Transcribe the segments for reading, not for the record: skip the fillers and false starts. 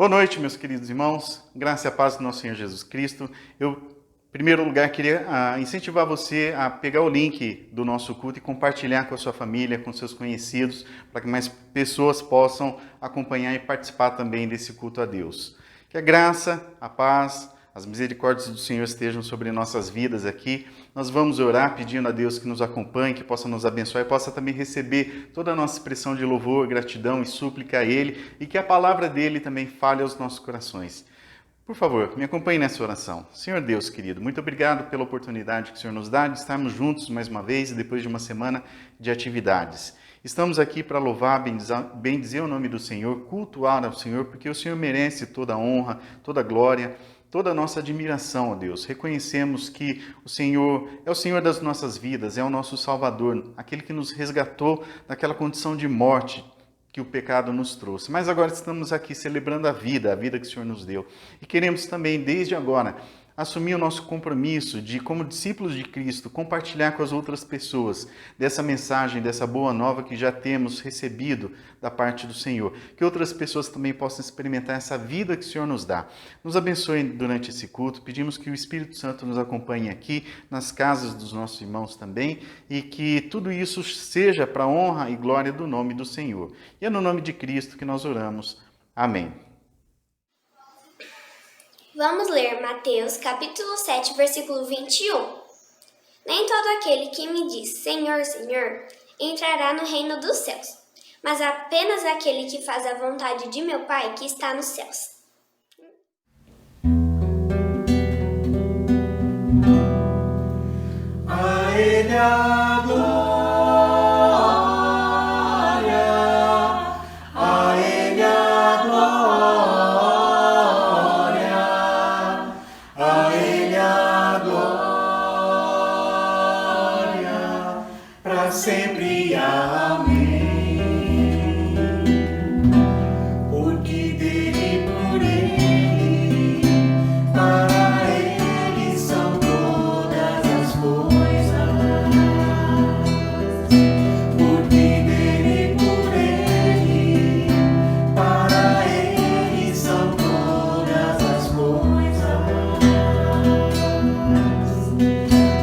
Boa noite, meus queridos irmãos. Graça e a paz do nosso Senhor Jesus Cristo. Eu, em primeiro lugar, queria incentivar você a pegar o link do nosso culto e compartilhar com a sua família, com seus conhecidos, para que mais pessoas possam acompanhar e participar também desse culto a Deus. Que a graça, a paz, as misericórdias do Senhor estejam sobre nossas vidas aqui. Nós vamos orar pedindo a Deus que nos acompanhe, que possa nos abençoar e possa também receber toda a nossa expressão de louvor, gratidão e súplica a Ele e que a palavra dEle também fale aos nossos corações. Por favor, me acompanhe nessa oração. Senhor Deus querido, muito obrigado pela oportunidade que o Senhor nos dá de estarmos juntos mais uma vez, depois de uma semana de atividades. Estamos aqui para louvar, bendizer o nome do Senhor, cultuar ao Senhor, porque o Senhor merece toda a honra, toda a glória, toda a nossa admiração, ó Deus. Reconhecemos que o Senhor é o Senhor das nossas vidas, é o nosso Salvador, aquele que nos resgatou daquela condição de morte que o pecado nos trouxe. Mas agora estamos aqui celebrando a vida que o Senhor nos deu. E queremos também, desde agora, assumir o nosso compromisso de, como discípulos de Cristo, compartilhar com as outras pessoas dessa mensagem, dessa boa nova que já temos recebido da parte do Senhor. Que outras pessoas também possam experimentar essa vida que o Senhor nos dá. Nos abençoe durante esse culto. Pedimos que o Espírito Santo nos acompanhe aqui, nas casas dos nossos irmãos também, e que tudo isso seja para a honra e glória do nome do Senhor. E é no nome de Cristo que nós oramos. Amém. Vamos ler Mateus, capítulo 7, versículo 21. Nem todo aquele que me diz Senhor, Senhor, entrará no reino dos céus, mas apenas aquele que faz a vontade de meu Pai que está nos céus. A Ele a glória. Sempre amém, porque dele, por ele, para ele são todas as coisas, porque dele, por ele, para ele são todas as coisas,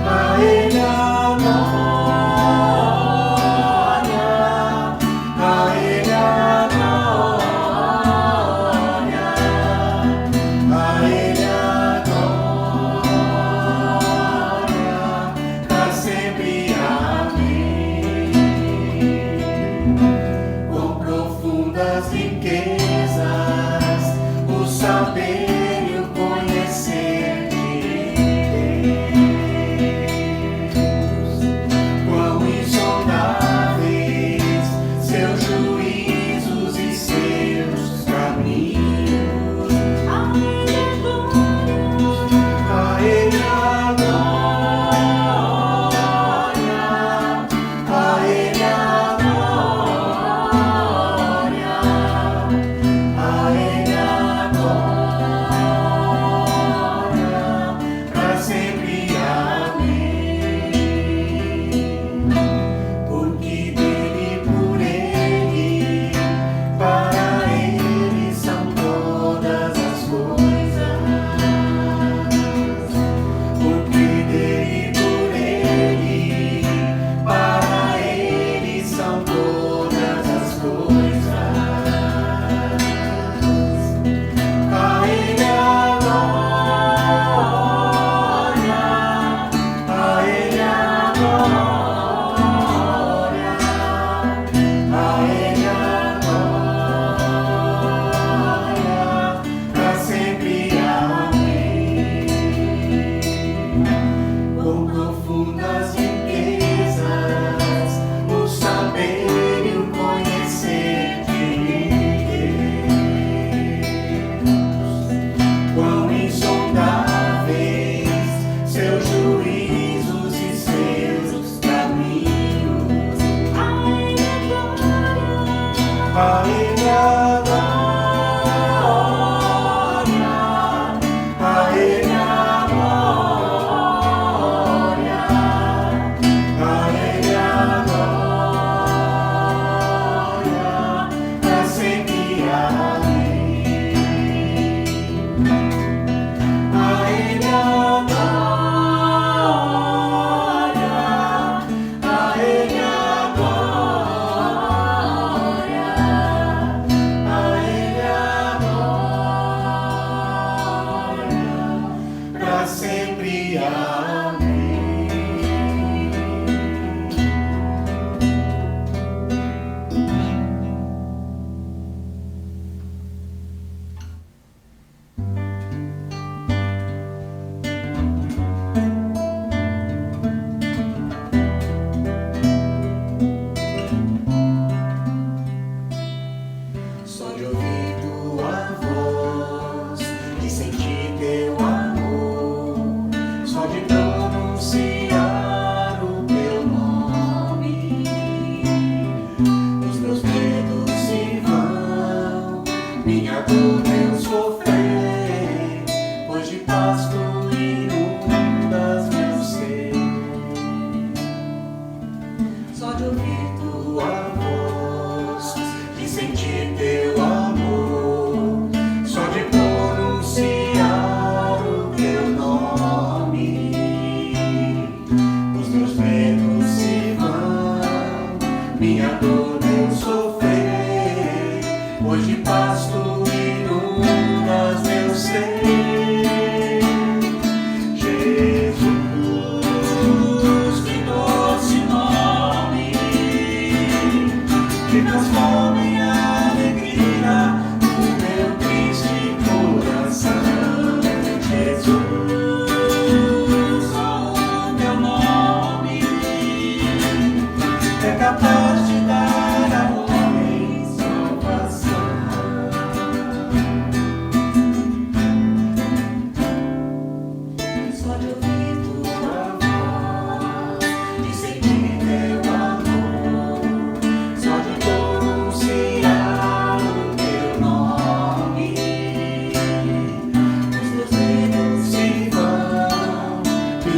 a ele a glória.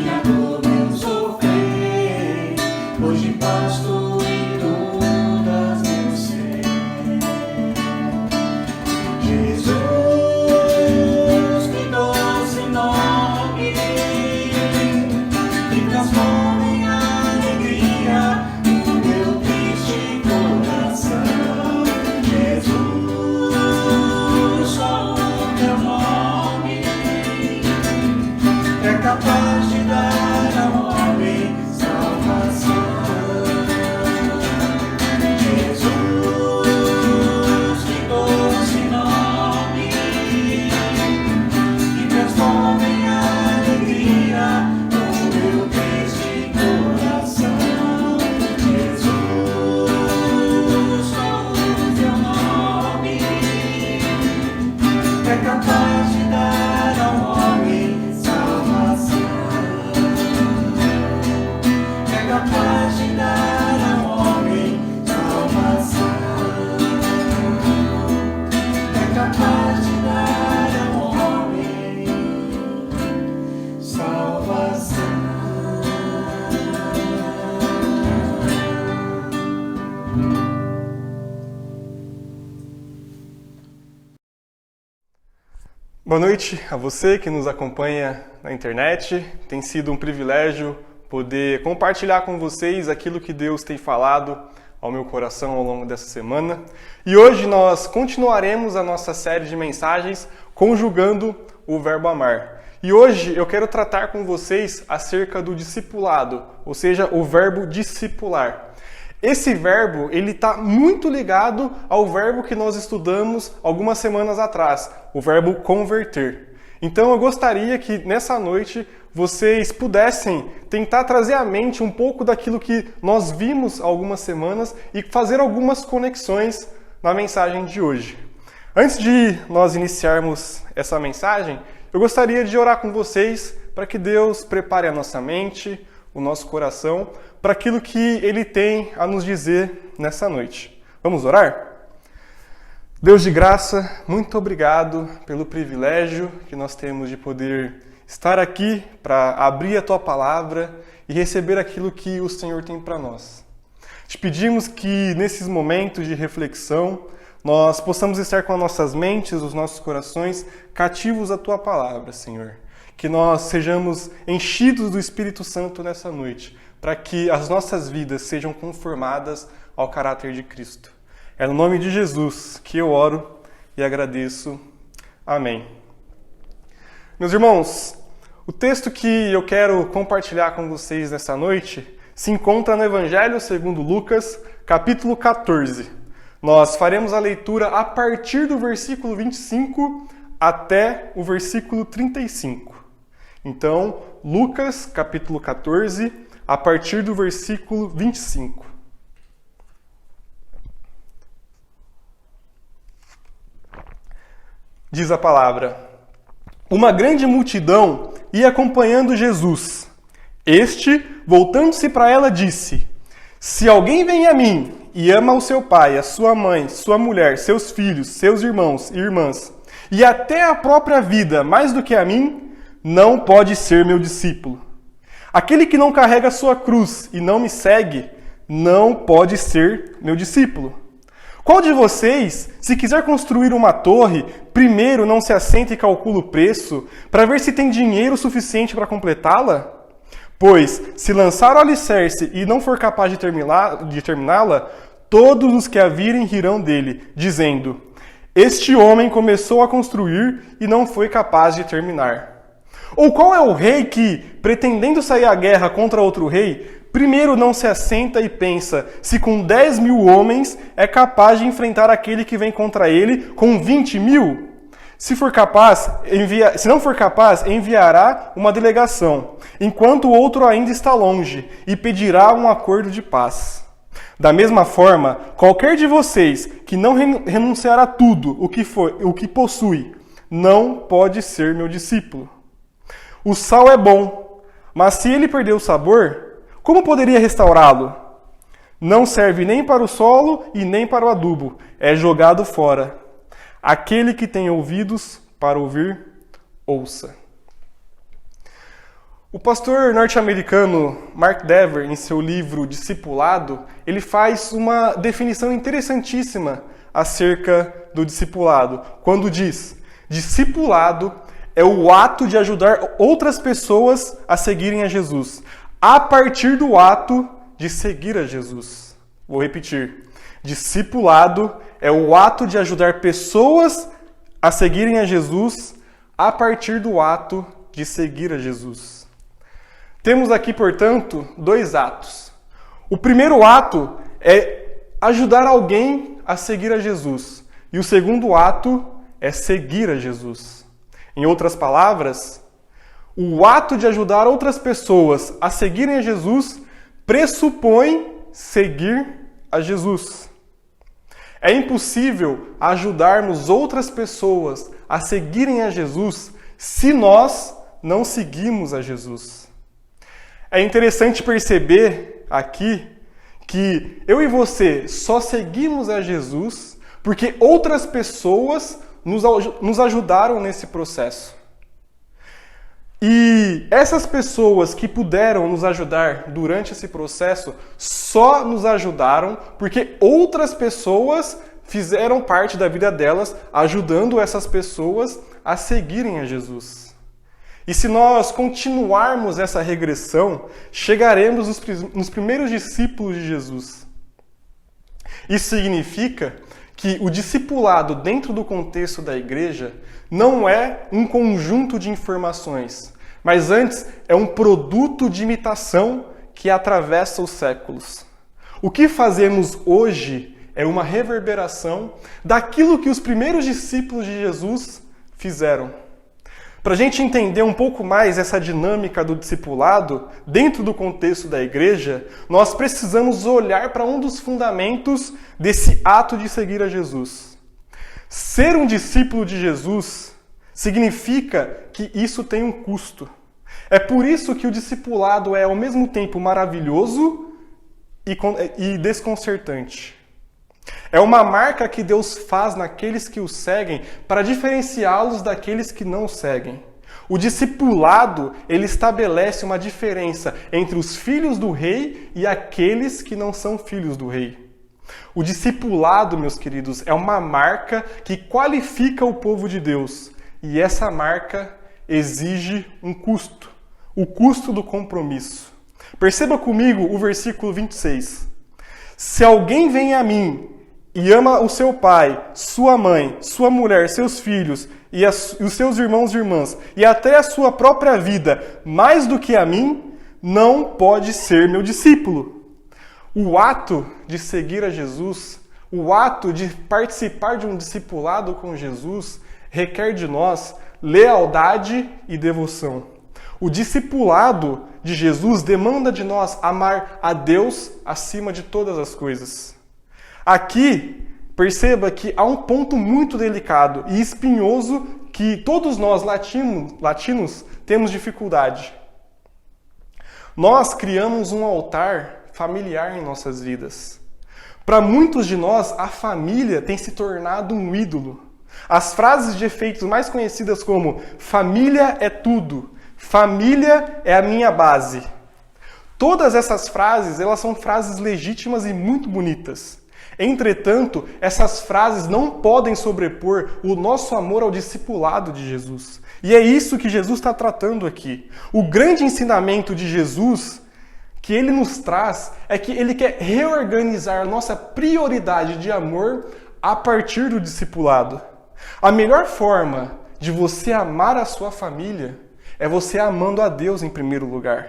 minha dor, meu sofrer. Hoje pasto em dunas meu ser. Jesus, que doce nome, que transforma em alegria o meu triste coração. Jesus, só o teu nome é capaz de dar ao homem salvação. Jesus, que doce nome, que transforma em alegria o meu triste coração. Jesus, só o teu nome é capaz de dar ao homem salvação. É capaz de dar ao homem salvação. É capaz de dar ao homem salvação. Boa noite a você que nos acompanha na internet. Tem sido um privilégio poder compartilhar com vocês aquilo que Deus tem falado ao meu coração ao longo dessa semana. E hoje nós continuaremos a nossa série de mensagens conjugando o verbo amar. E hoje eu quero tratar com vocês acerca do discipulado, ou seja, o verbo discipular. Esse verbo, ele está muito ligado ao verbo que nós estudamos algumas semanas atrás, o verbo converter. Então eu gostaria que nessa noite vocês pudessem tentar trazer à mente um pouco daquilo que nós vimos há algumas semanas e fazer algumas conexões na mensagem de hoje. Antes de nós iniciarmos essa mensagem, eu gostaria de orar com vocês para que Deus prepare a nossa mente, o nosso coração, para aquilo que Ele tem a nos dizer nessa noite. Vamos orar? Deus de graça, muito obrigado pelo privilégio que nós temos de poder estar aqui para abrir a Tua Palavra e receber aquilo que o Senhor tem para nós. Te pedimos que nesses momentos de reflexão nós possamos estar com as nossas mentes, os nossos corações cativos à Tua Palavra, Senhor. Que nós sejamos enchidos do Espírito Santo nessa noite, para que as nossas vidas sejam conformadas ao caráter de Cristo. É no nome de Jesus que eu oro e agradeço. Amém. Meus irmãos, o texto que eu quero compartilhar com vocês nessa noite se encontra no Evangelho segundo Lucas, capítulo 14. Nós faremos a leitura a partir do versículo 25 até o versículo 35. Então, Lucas, capítulo 14, a partir do versículo 25. Diz a palavra: uma grande multidão ia acompanhando Jesus. Este, voltando-se para ela, disse: se alguém vem a mim e ama o seu pai, a sua mãe, sua mulher, seus filhos, seus irmãos e irmãs, e até a própria vida mais do que a mim, não pode ser meu discípulo. Aquele que não carrega a sua cruz e não me segue, não pode ser meu discípulo. Qual de vocês, se quiser construir uma torre, primeiro não se assenta e calcula o preço, para ver se tem dinheiro suficiente para completá-la? Pois, se lançar o alicerce e não for capaz de terminá-la, todos os que a virem rirão dele, dizendo: este homem começou a construir e não foi capaz de terminar. Ou qual é o rei que, pretendendo sair à guerra contra outro rei, primeiro não se assenta e pensa se com 10.000 homens é capaz de enfrentar aquele que vem contra ele com 20.000? Se não for capaz, enviará uma delegação, enquanto o outro ainda está longe, e pedirá um acordo de paz. Da mesma forma, qualquer de vocês que não renunciar a tudo o que possui, não pode ser meu discípulo. O sal é bom, mas se ele perder o sabor, como poderia restaurá-lo? Não serve nem para o solo e nem para o adubo, é jogado fora. Aquele que tem ouvidos para ouvir, ouça. O pastor norte-americano Mark Dever, em seu livro Discipulado, ele faz uma definição interessantíssima acerca do discipulado, quando diz: discipulado é o ato de ajudar outras pessoas a seguirem a Jesus, a partir do ato de seguir a Jesus. Vou repetir. Discipulado é o ato de ajudar pessoas a seguirem a Jesus, a partir do ato de seguir a Jesus. Temos aqui, portanto, 2 atos. O primeiro ato é ajudar alguém a seguir a Jesus. E o segundo ato é seguir a Jesus. Em outras palavras, o ato de ajudar outras pessoas a seguirem a Jesus pressupõe seguir a Jesus. É impossível ajudarmos outras pessoas a seguirem a Jesus se nós não seguimos a Jesus. É interessante perceber aqui que eu e você só seguimos a Jesus porque outras pessoas nos ajudaram nesse processo. E essas pessoas que puderam nos ajudar durante esse processo só nos ajudaram porque outras pessoas fizeram parte da vida delas, ajudando essas pessoas a seguirem a Jesus. E se nós continuarmos essa regressão, chegaremos nos primeiros discípulos de Jesus. Isso significa que o discipulado dentro do contexto da igreja não é um conjunto de informações, mas antes é um produto de imitação que atravessa os séculos. O que fazemos hoje é uma reverberação daquilo que os primeiros discípulos de Jesus fizeram. Para a gente entender um pouco mais essa dinâmica do discipulado dentro do contexto da igreja, nós precisamos olhar para um dos fundamentos desse ato de seguir a Jesus. Ser um discípulo de Jesus significa que isso tem um custo. É por isso que o discipulado é ao mesmo tempo maravilhoso e desconcertante. É uma marca que Deus faz naqueles que o seguem para diferenciá-los daqueles que não o seguem. O discipulado, ele estabelece uma diferença entre os filhos do rei e aqueles que não são filhos do rei. O discipulado, meus queridos, é uma marca que qualifica o povo de Deus. E essa marca exige um custo. O custo do compromisso. Perceba comigo o versículo 26. Se alguém vem a mim e ama o seu pai, sua mãe, sua mulher, seus filhos e os seus irmãos e irmãs, e até a sua própria vida, mais do que a mim, não pode ser meu discípulo. O ato de seguir a Jesus, o ato de participar de um discipulado com Jesus, requer de nós lealdade e devoção. O discipulado de Jesus demanda de nós amar a Deus acima de todas as coisas. Aqui, perceba que há um ponto muito delicado e espinhoso que todos nós latinos temos dificuldade. Nós criamos um altar familiar em nossas vidas. Para muitos de nós, a família tem se tornado um ídolo. As frases de efeitos mais conhecidas como família é tudo, família é a minha base. Todas essas frases, elas são frases legítimas e muito bonitas. Entretanto, essas frases não podem sobrepor o nosso amor ao discipulado de Jesus. E é isso que Jesus está tratando aqui. O grande ensinamento de Jesus que ele nos traz é que ele quer reorganizar nossa prioridade de amor a partir do discipulado. A melhor forma de você amar a sua família é você amando a Deus em primeiro lugar.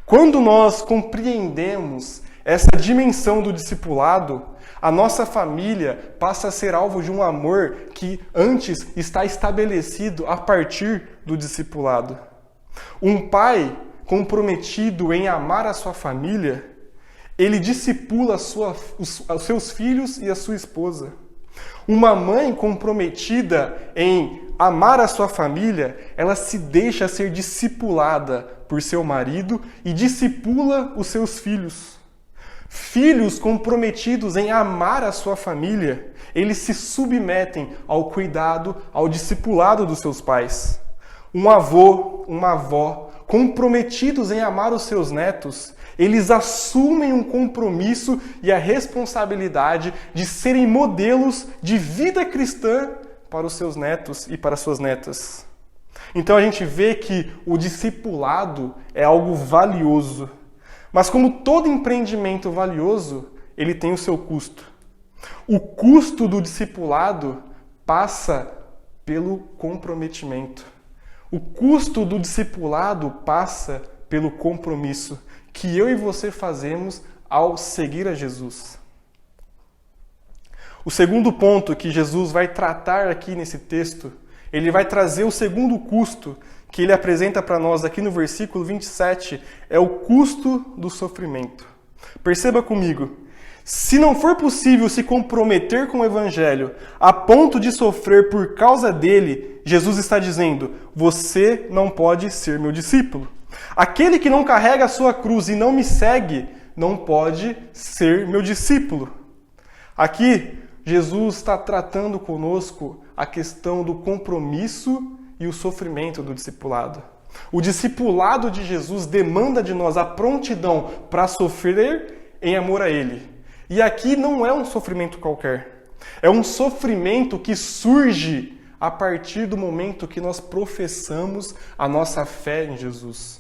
Quando nós compreendemos essa dimensão do discipulado, a nossa família passa a ser alvo de um amor que antes está estabelecido a partir do discipulado. Um pai comprometido em amar a sua família, ele discipula os seus filhos e a sua esposa. Uma mãe comprometida em amar a sua família, ela se deixa ser discipulada por seu marido e discipula os seus filhos. Filhos comprometidos em amar a sua família, eles se submetem ao cuidado, ao discipulado dos seus pais. Um avô, uma avó comprometidos em amar os seus netos, eles assumem um compromisso e a responsabilidade de serem modelos de vida cristã para os seus netos e para suas netas. Então a gente vê que o discipulado é algo valioso. Mas como todo empreendimento valioso, ele tem o seu custo. O custo do discipulado passa pelo comprometimento. O custo do discipulado passa pelo compromisso que eu e você fazemos ao seguir a Jesus. O segundo ponto que Jesus vai tratar aqui nesse texto, ele vai trazer o segundo custo que ele apresenta para nós aqui no versículo 27, é o custo do sofrimento. Perceba comigo, se não for possível se comprometer com o Evangelho a ponto de sofrer por causa dele, Jesus está dizendo, você não pode ser meu discípulo. Aquele que não carrega a sua cruz e não me segue, não pode ser meu discípulo. Aqui, Jesus está tratando conosco a questão do compromisso e o sofrimento do discipulado. O discipulado de Jesus demanda de nós a prontidão para sofrer em amor a Ele. E aqui não é um sofrimento qualquer. É um sofrimento que surge a partir do momento que nós professamos a nossa fé em Jesus.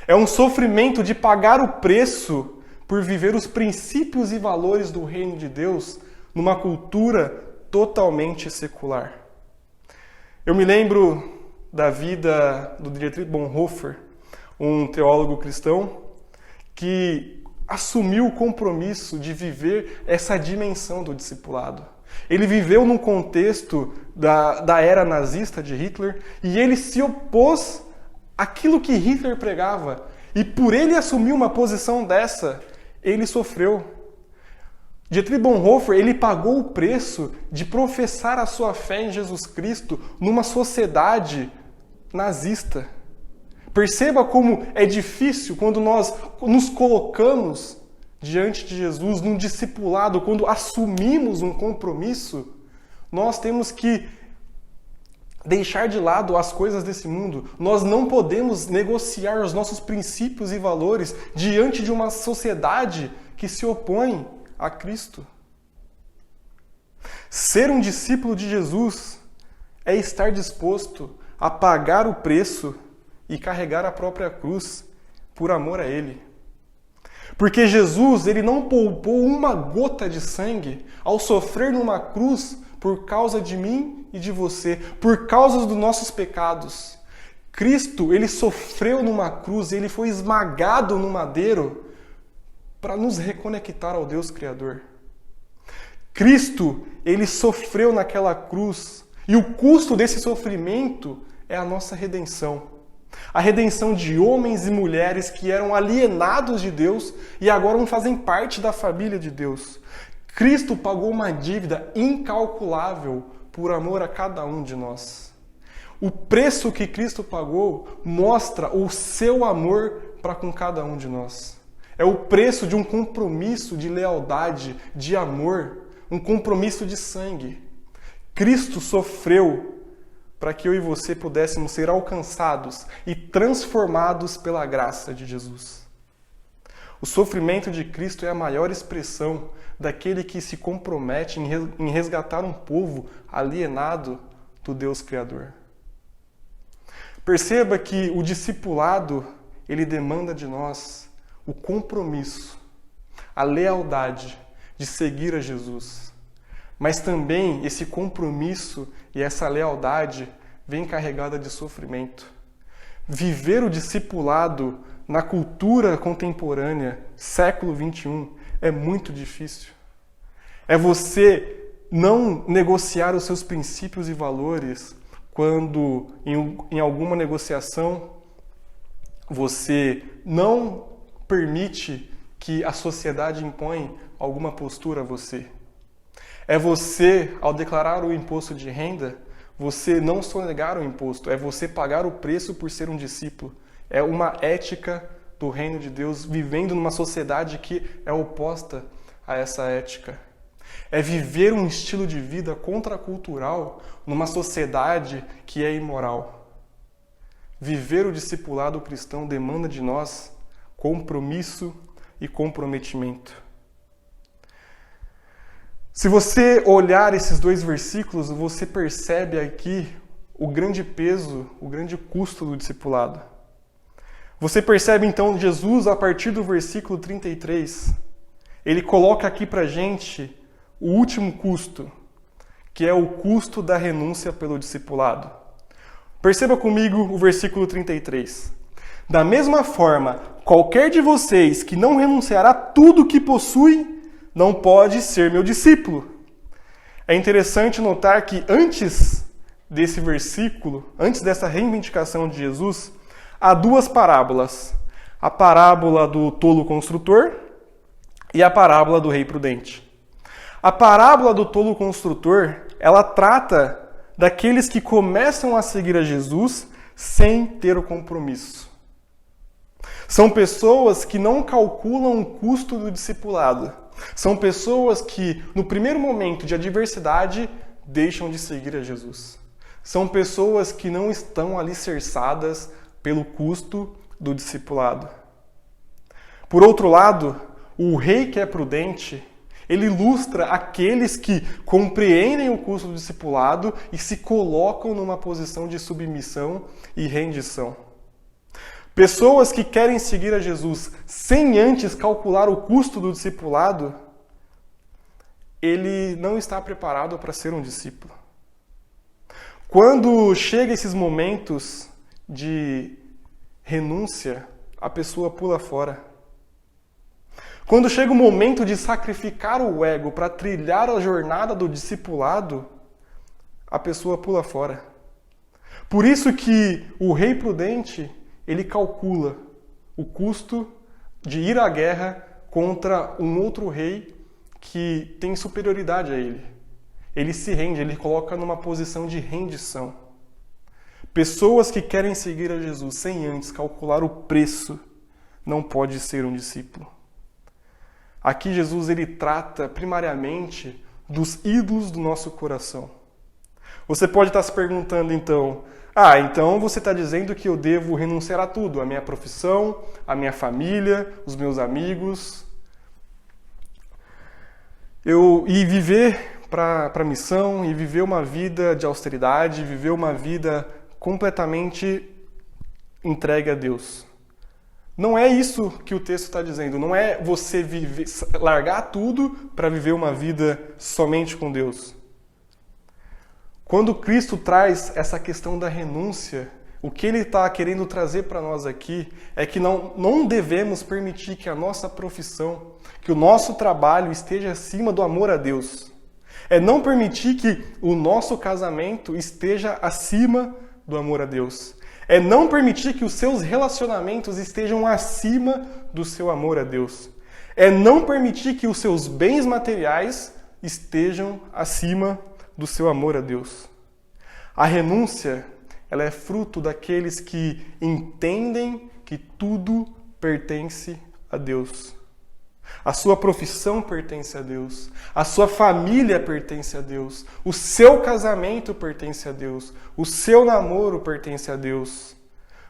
É um sofrimento de pagar o preço por viver os princípios e valores do reino de Deus numa cultura totalmente secular. Eu me lembro da vida do Dietrich Bonhoeffer, um teólogo cristão que assumiu o compromisso de viver essa dimensão do discipulado. Ele viveu num contexto da era nazista de Hitler e ele se opôs àquilo que Hitler pregava. E por ele assumir uma posição dessa, ele sofreu. Dietrich Bonhoeffer, ele pagou o preço de professar a sua fé em Jesus Cristo numa sociedade nazista. Perceba como é difícil quando nós nos colocamos diante de Jesus num discipulado, quando assumimos um compromisso, nós temos que deixar de lado as coisas desse mundo. Nós não podemos negociar os nossos princípios e valores diante de uma sociedade que se opõe a Cristo. Ser um discípulo de Jesus é estar disposto a pagar o preço e carregar a própria cruz por amor a Ele. Porque Jesus, ele não poupou uma gota de sangue ao sofrer numa cruz por causa de mim e de você, por causa dos nossos pecados. Cristo, ele sofreu numa cruz, ele foi esmagado no madeiro para nos reconectar ao Deus Criador. Cristo, ele sofreu naquela cruz e o custo desse sofrimento é a nossa redenção. A redenção de homens e mulheres que eram alienados de Deus e agora não fazem parte da família de Deus. Cristo pagou uma dívida incalculável por amor a cada um de nós. O preço que Cristo pagou mostra o seu amor para com cada um de nós. É o preço de um compromisso de lealdade, de amor, um compromisso de sangue. Cristo sofreu para que eu e você pudéssemos ser alcançados e transformados pela graça de Jesus. O sofrimento de Cristo é a maior expressão daquele que se compromete em resgatar um povo alienado do Deus Criador. Perceba que o discipulado, ele demanda de nós o compromisso, a lealdade de seguir a Jesus. Mas também esse compromisso e essa lealdade vem carregada de sofrimento. Viver o discipulado na cultura contemporânea, século XXI, é muito difícil. É você não negociar os seus princípios e valores quando, em alguma negociação, você não permite que a sociedade impõe alguma postura a você. É você, ao declarar o imposto de renda, você não sonegar o imposto, é você pagar o preço por ser um discípulo. É uma ética do reino de Deus, vivendo numa sociedade que é oposta a essa ética. É viver um estilo de vida contracultural numa sociedade que é imoral. viver o discipulado cristão demanda de nós compromisso e comprometimento. Se você olhar esses dois versículos, você percebe aqui o grande peso, o grande custo do discipulado. Você percebe então Jesus, a partir do versículo 33, ele coloca aqui pra gente o último custo, que é o custo da renúncia pelo discipulado. Perceba comigo o versículo 33. Da mesma forma, qualquer de vocês que não renunciará a tudo que possui, não pode ser meu discípulo. É interessante notar que antes desse versículo, antes dessa reivindicação de Jesus, há duas parábolas. A parábola do tolo construtor e a parábola do rei prudente. A parábola do tolo construtor, ela trata daqueles que começam a seguir a Jesus sem ter o compromisso. São pessoas que não calculam o custo do discipulado. São pessoas que, no primeiro momento de adversidade, deixam de seguir a Jesus. São pessoas que não estão alicerçadas pelo custo do discipulado. Por outro lado, o rei que é prudente, ele ilustra aqueles que compreendem o custo do discipulado e se colocam numa posição de submissão e rendição. Pessoas que querem seguir a Jesus sem antes calcular o custo do discipulado, ele não está preparado para ser um discípulo. Quando chega esses momentos de renúncia, a pessoa pula fora. Quando chega o momento de sacrificar o ego para trilhar a jornada do discipulado, a pessoa pula fora. Por isso que o rei prudente, ele calcula o custo de ir à guerra contra um outro rei que tem superioridade a ele. Ele se rende, ele coloca numa posição de rendição. Pessoas que querem seguir a Jesus sem antes calcular o preço, não pode ser um discípulo. Aqui Jesus ele trata primariamente dos ídolos do nosso coração. Você pode estar se perguntando então, então você está dizendo que eu devo renunciar a tudo, a minha profissão, a minha família, os meus amigos, e viver para a missão, e viver uma vida de austeridade, viver uma vida completamente entregue a Deus. Não é isso que o texto está dizendo. Não é você largar tudo para viver uma vida somente com Deus. Quando Cristo traz essa questão da renúncia, o que Ele está querendo trazer para nós aqui é que não devemos permitir que a nossa profissão, que o nosso trabalho esteja acima do amor a Deus. É não permitir que o nosso casamento esteja acima do amor a Deus. É não permitir que os seus relacionamentos estejam acima do seu amor a Deus. É não permitir que os seus bens materiais estejam acima do seu amor a Deus. A renúncia, ela é fruto daqueles que entendem que tudo pertence a Deus. A sua profissão pertence a Deus. A sua família pertence a Deus. O seu casamento pertence a Deus. O seu namoro pertence a Deus.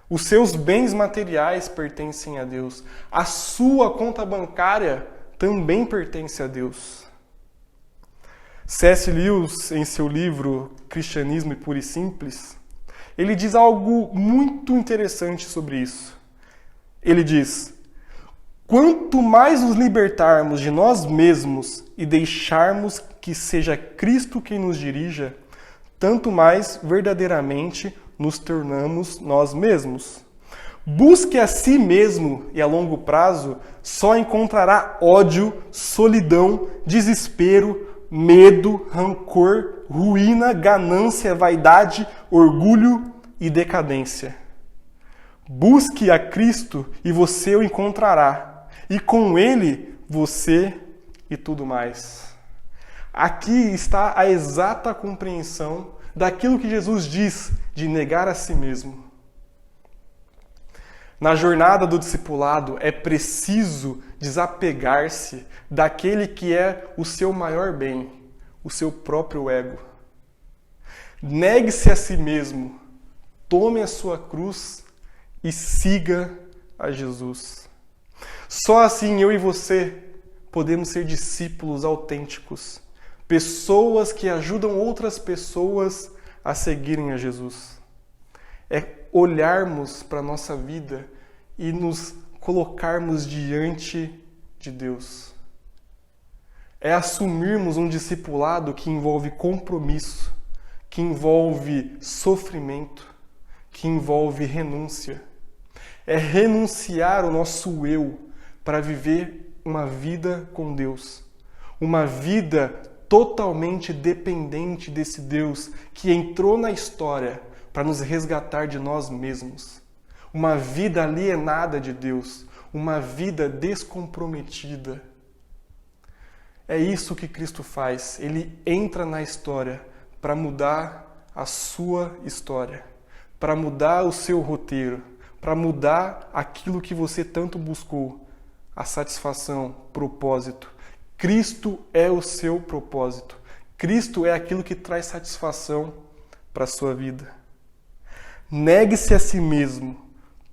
Os seus bens materiais pertencem a Deus. A sua conta bancária também pertence a Deus. C.S. Lewis, em seu livro Cristianismo Puro e Simples, ele diz algo muito interessante sobre isso. Ele diz: quanto mais nos libertarmos de nós mesmos e deixarmos que seja Cristo quem nos dirija, tanto mais verdadeiramente nos tornamos nós mesmos. Busque a si mesmo e a longo prazo só encontrará ódio, solidão, desespero, medo, rancor, ruína, ganância, vaidade, orgulho e decadência. Busque a Cristo e você o encontrará, e com Ele você e tudo mais. Aqui está a exata compreensão daquilo que Jesus diz de negar a si mesmo. Na jornada do discipulado é preciso desapegar-se daquele que é o seu maior bem, o seu próprio ego. Negue-se a si mesmo, tome a sua cruz e siga a Jesus. Só assim eu e você podemos ser discípulos autênticos, pessoas que ajudam outras pessoas a seguirem a Jesus. É olharmos para a nossa vida e nos colocarmos diante de Deus. É assumirmos um discipulado que envolve compromisso, que envolve sofrimento, que envolve renúncia. É renunciar o nosso eu para viver uma vida com Deus. Uma vida totalmente dependente desse Deus que entrou na história para nos resgatar de nós mesmos. Uma vida alienada de Deus, uma vida descomprometida. É isso que Cristo faz. Ele entra na história para mudar a sua história, para mudar o seu roteiro, para mudar aquilo que você tanto buscou, a satisfação, propósito. Cristo é o seu propósito. Cristo é aquilo que traz satisfação para a sua vida. Negue-se a si mesmo,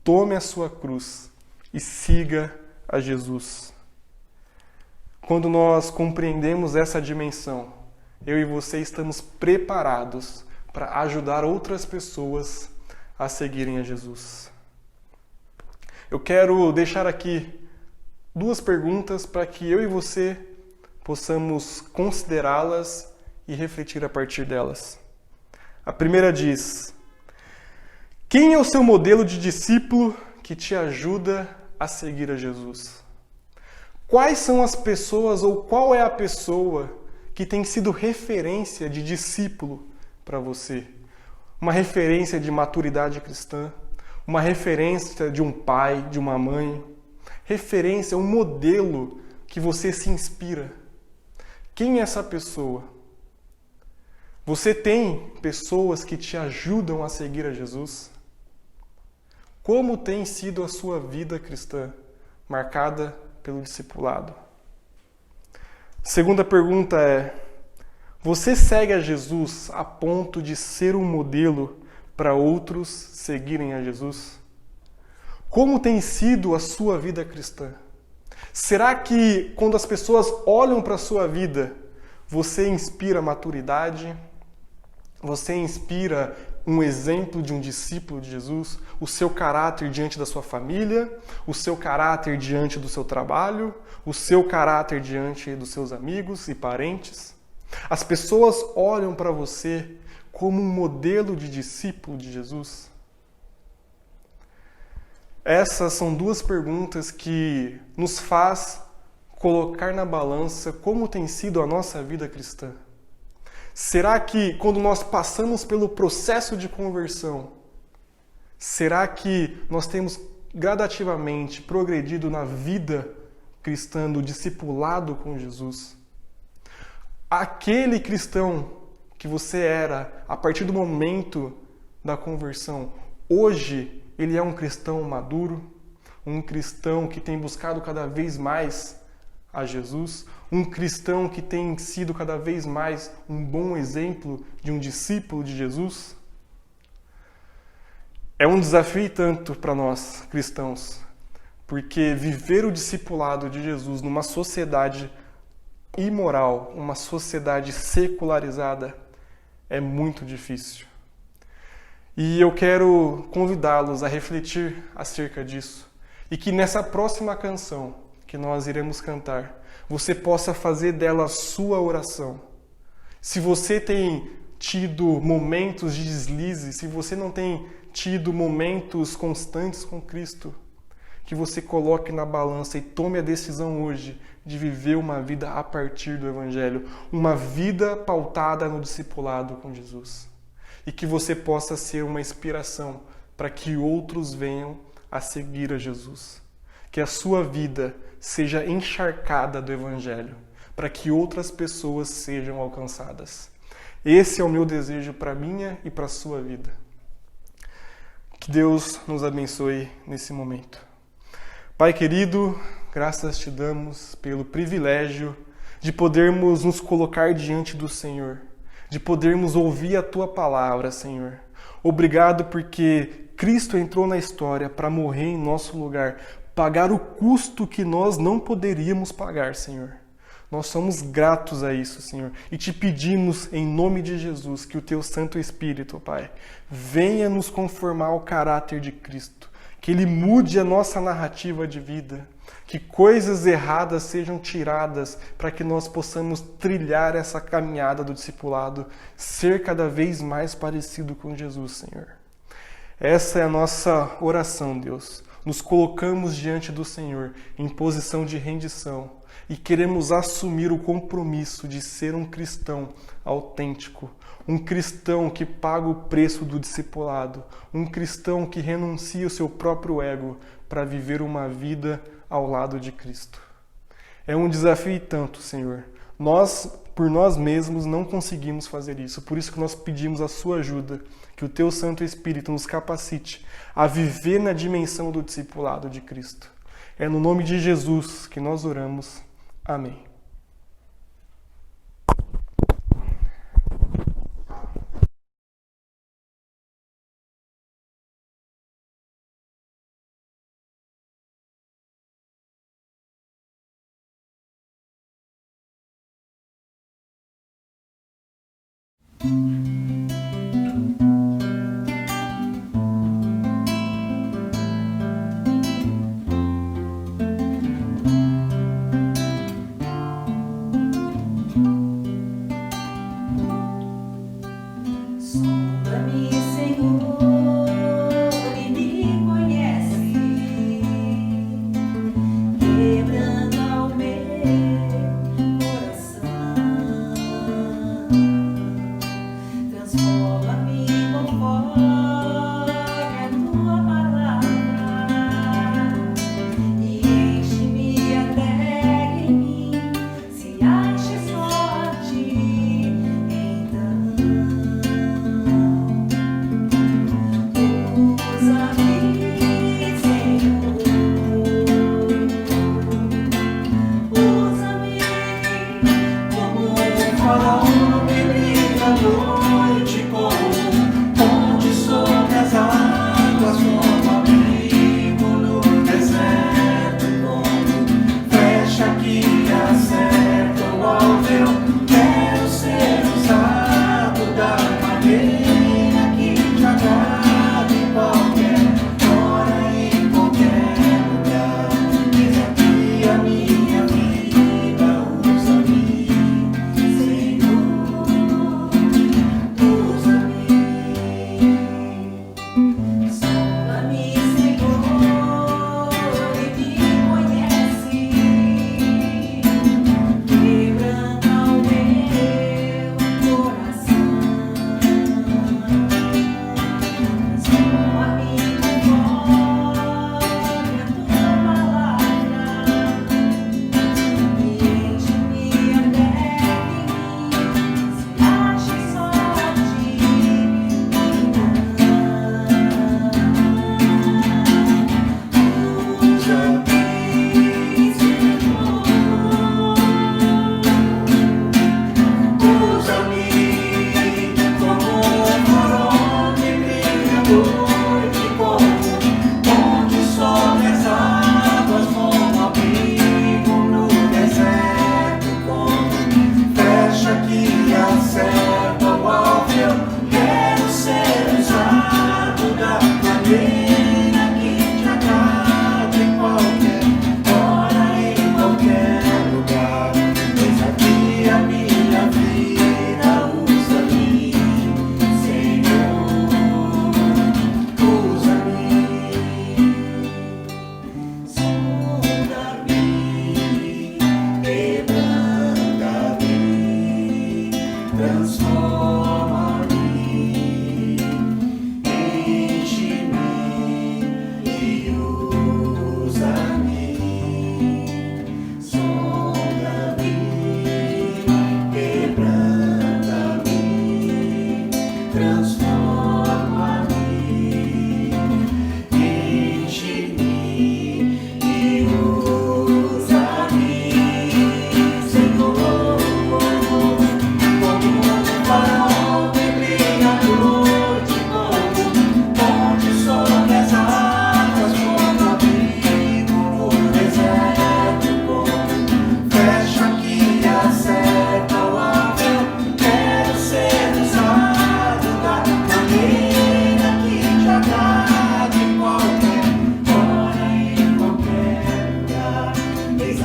tome a sua cruz e siga a Jesus. Quando nós compreendemos essa dimensão, eu e você estamos preparados para ajudar outras pessoas a seguirem a Jesus. Eu quero deixar aqui 2 perguntas para que eu e você possamos considerá-las e refletir a partir delas. A primeira diz: quem é o seu modelo de discípulo que te ajuda a seguir a Jesus? Quais são as pessoas ou qual é a pessoa que tem sido referência de discípulo para você? Uma referência de maturidade cristã, uma referência de um pai, de uma mãe, referência, um modelo que você se inspira. Quem é essa pessoa? Você tem pessoas que te ajudam a seguir a Jesus? Como tem sido a sua vida cristã, marcada pelo discipulado? Segunda pergunta é: você segue a Jesus a ponto de ser um modelo para outros seguirem a Jesus? Como tem sido a sua vida cristã? Será que quando as pessoas olham para a sua vida, você inspira maturidade? Você inspira um exemplo de um discípulo de Jesus? O seu caráter diante da sua família? O seu caráter diante do seu trabalho? O seu caráter diante dos seus amigos e parentes? As pessoas olham para você como um modelo de discípulo de Jesus? Essas são 2 perguntas que nos faz colocar na balança como tem sido a nossa vida cristã. Será que quando nós passamos pelo processo de conversão, será que nós temos gradativamente progredido na vida cristã, do discipulado com Jesus? Aquele cristão que você era a partir do momento da conversão, hoje ele é um cristão maduro, um cristão que tem buscado cada vez mais a Jesus, um cristão que tem sido cada vez mais um bom exemplo de um discípulo de Jesus? É um desafio tanto para nós cristãos, porque viver o discipulado de Jesus numa sociedade imoral, uma sociedade secularizada, é muito difícil. E eu quero convidá-los a refletir acerca disso. E que nessa próxima canção que nós iremos cantar, você possa fazer dela a sua oração. Se você tem tido momentos de deslize, se você não tem tido momentos constantes com Cristo, que você coloque na balança e tome a decisão hoje de viver uma vida a partir do Evangelho, uma vida pautada no discipulado com Jesus. E que você possa ser uma inspiração para que outros venham a seguir a Jesus. Que a sua vida seja encharcada do Evangelho, para que outras pessoas sejam alcançadas. Esse é o meu desejo para a minha e para a sua vida. Que Deus nos abençoe nesse momento. Pai querido, graças te damos pelo privilégio de podermos nos colocar diante do Senhor, de podermos ouvir a Tua palavra, Senhor. Obrigado porque Cristo entrou na história para morrer em nosso lugar, pagar o custo que nós não poderíamos pagar, Senhor. Nós somos gratos a isso, Senhor, e te pedimos, em nome de Jesus, que o Teu Santo Espírito, Pai, venha nos conformar ao caráter de Cristo, que Ele mude a nossa narrativa de vida, que coisas erradas sejam tiradas para que nós possamos trilhar essa caminhada do discipulado, ser cada vez mais parecido com Jesus, Senhor. Essa é a nossa oração, Deus. Nos colocamos diante do Senhor em posição de rendição e queremos assumir o compromisso de ser um cristão autêntico, um cristão que paga o preço do discipulado, um cristão que renuncia o seu próprio ego para viver uma vida ao lado de Cristo. É um desafio e tanto, Senhor. Nós, por nós mesmos, não conseguimos fazer isso. Por isso que nós pedimos a sua ajuda, que o Teu Santo Espírito nos capacite a viver na dimensão do discipulado de Cristo. É no nome de Jesus que nós oramos. Amém. Sonda-me, Senhor, e me conhece, quebrando ao meu coração.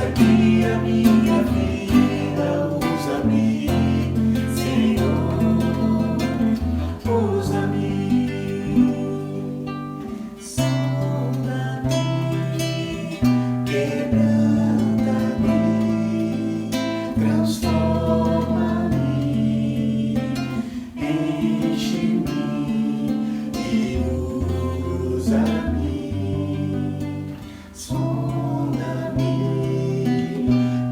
aqui a minha vida, usa-me, Senhor, usa-me, sonda-me, quebranta-me, transforma-me, enche-me e usa-me. Sonda-me,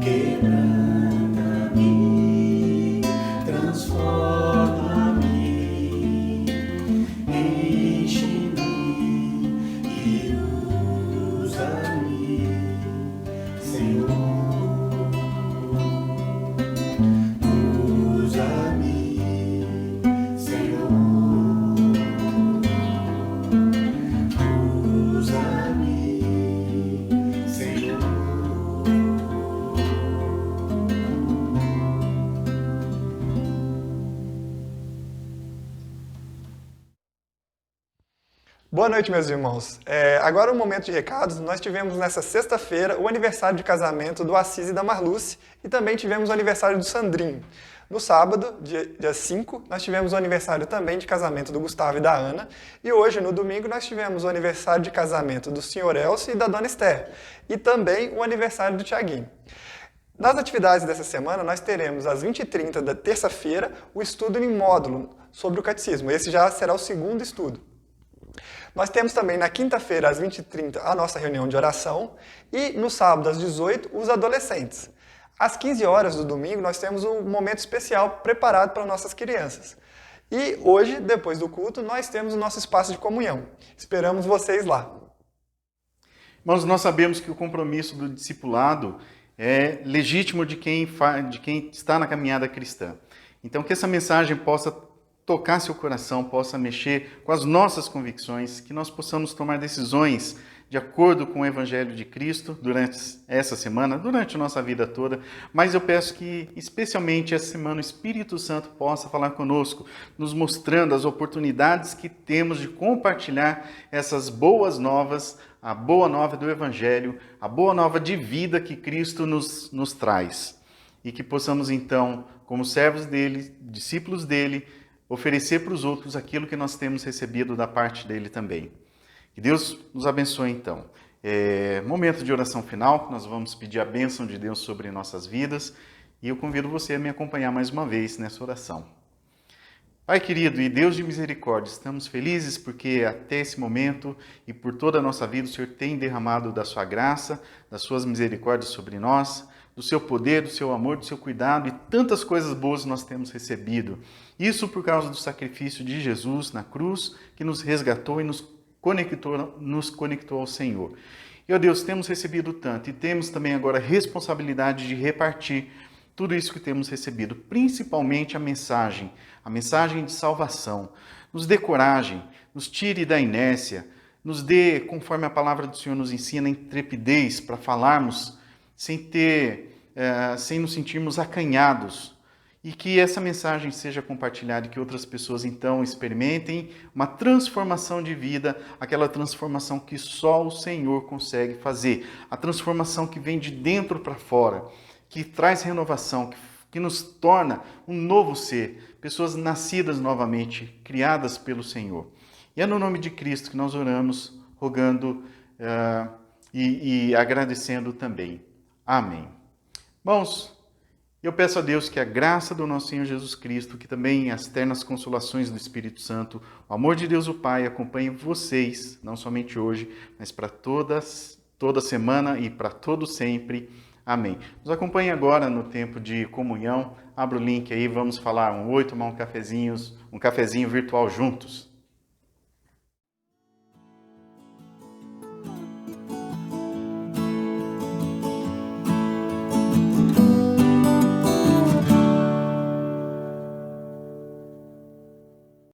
quebranta-me, transforma-me, enche-me e usa-me, Senhor, usa-me, Senhor, usa-me, Senhor. Boa noite, meus irmãos. Agora um momento de recados. Nós tivemos nessa sexta-feira o aniversário de casamento do Assis e da Marluce e também tivemos o aniversário do Sandrinho. No sábado, dia 5, nós tivemos o aniversário também de casamento do Gustavo e da Ana. E hoje, no domingo, nós tivemos o aniversário de casamento do Sr. Elcio e da Dona Esther. E também o aniversário do Tiaguinho. Nas atividades dessa semana, nós teremos às 20h30 da terça-feira o estudo em módulo sobre o catecismo. Esse já será o segundo estudo. Nós temos também na quinta-feira, às 20h30, a nossa reunião de oração e no sábado, às 18h, os adolescentes. Às 15 horas do domingo, nós temos um momento especial preparado para nossas crianças. E hoje, depois do culto, nós temos o nosso espaço de comunhão. Esperamos vocês lá. Irmãos, nós sabemos que o compromisso do discipulado é legítimo de quem está na caminhada cristã. Então, que essa mensagem possa tocar seu coração, possa mexer com as nossas convicções, que nós possamos tomar decisões de acordo com o Evangelho de Cristo durante essa semana, durante a nossa vida toda, mas eu peço que, especialmente essa semana, o Espírito Santo possa falar conosco, nos mostrando as oportunidades que temos de compartilhar essas boas novas, a boa nova do Evangelho, a boa nova de vida que Cristo nos traz. E que possamos, então, como servos dele, discípulos dele, oferecer para os outros aquilo que nós temos recebido da parte dele também. Que Deus nos abençoe, então. Momento de oração final, nós vamos pedir a bênção de Deus sobre nossas vidas e eu convido você a me acompanhar mais uma vez nessa oração. Pai querido e Deus de misericórdia, estamos felizes porque até esse momento e por toda a nossa vida o Senhor tem derramado da sua graça, das suas misericórdias sobre nós, do seu poder, do seu amor, do seu cuidado e tantas coisas boas nós temos recebido. Isso por causa do sacrifício de Jesus na cruz, que nos resgatou e nos conectou ao Senhor. E, ó Deus, temos recebido tanto e temos também agora a responsabilidade de repartir tudo isso que temos recebido, principalmente a mensagem de salvação. Nos dê coragem, nos tire da inércia, nos dê, conforme a palavra do Senhor nos ensina, intrepidez para falarmos sem nos sentirmos acanhados, e que essa mensagem seja compartilhada e que outras pessoas então experimentem uma transformação de vida, aquela transformação que só o Senhor consegue fazer, a transformação que vem de dentro para fora, que traz renovação, que nos torna um novo ser, pessoas nascidas novamente, criadas pelo Senhor. E é no nome de Cristo que nós oramos, rogando e agradecendo também. Amém. Irmãos, eu peço a Deus que a graça do nosso Senhor Jesus Cristo, que também as ternas consolações do Espírito Santo, o amor de Deus o Pai acompanhe vocês, não somente hoje, mas para toda semana e para todo sempre. Amém. Nos acompanhe agora no tempo de comunhão. Abra o link aí, vamos falar tomar um cafezinho virtual juntos.